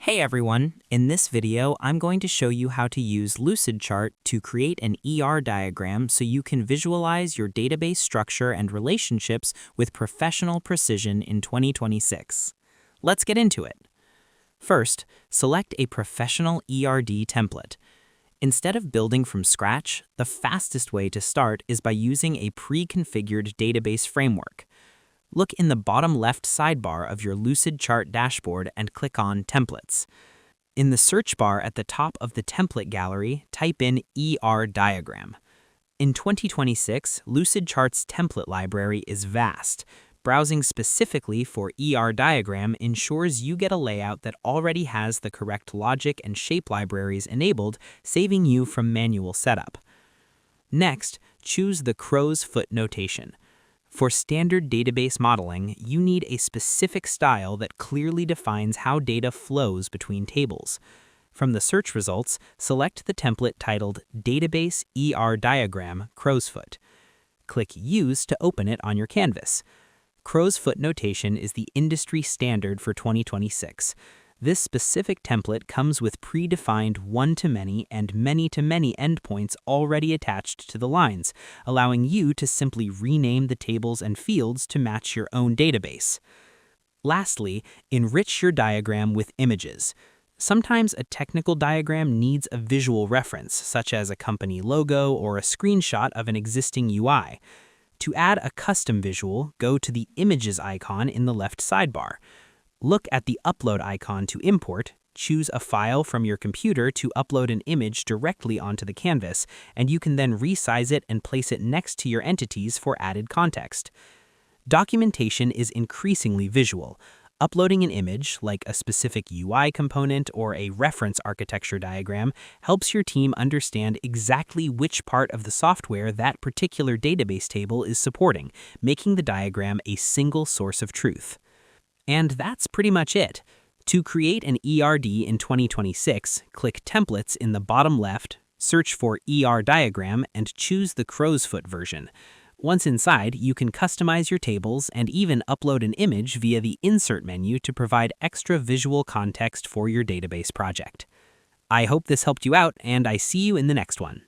Hey everyone, in this video I'm going to show you how to use Lucidchart to create an ER diagram so you can visualize your database structure and relationships with professional precision in 2026. Let's get into it. First, select a professional ERD template. Instead of building from scratch, the fastest way to start is by using a pre-configured database framework. Look in the bottom left sidebar of your Lucidchart dashboard and click on Templates. In the search bar at the top of the template gallery, type in ER Diagram. In 2026, Lucidchart's template library is vast. Browsing specifically for ER Diagram ensures you get a layout that already has the correct logic and shape libraries enabled, saving you from manual setup. Next, choose the crow's foot notation. For standard database modeling, you need a specific style that clearly defines how data flows between tables. From the search results, select the template titled Database ER Diagram Crow's Foot. Click Use to open it on your canvas. Crow's foot notation is the industry standard for 2026. This specific template comes with predefined one-to-many and many-to-many endpoints already attached to the lines, allowing you to simply rename the tables and fields to match your own database. Lastly, enrich your diagram with images. Sometimes a technical diagram needs a visual reference, such as a company logo or a screenshot of an existing UI. To add a custom visual, go to the Images icon in the left sidebar. Look at the Upload icon to import, choose a file from your computer to upload an image directly onto the canvas, and you can then resize it and place it next to your entities for added context. Documentation is increasingly visual. Uploading an image, like a specific UI component or a reference architecture diagram, helps your team understand exactly which part of the software that particular database table is supporting, making the diagram a single source of truth. And that's pretty much it. To create an ERD in 2026, click Templates in the bottom left, search for ER Diagram, and choose the crow's foot version. Once inside, you can customize your tables and even upload an image via the Insert menu to provide extra visual context for your database project. I hope this helped you out, and I see you in the next one.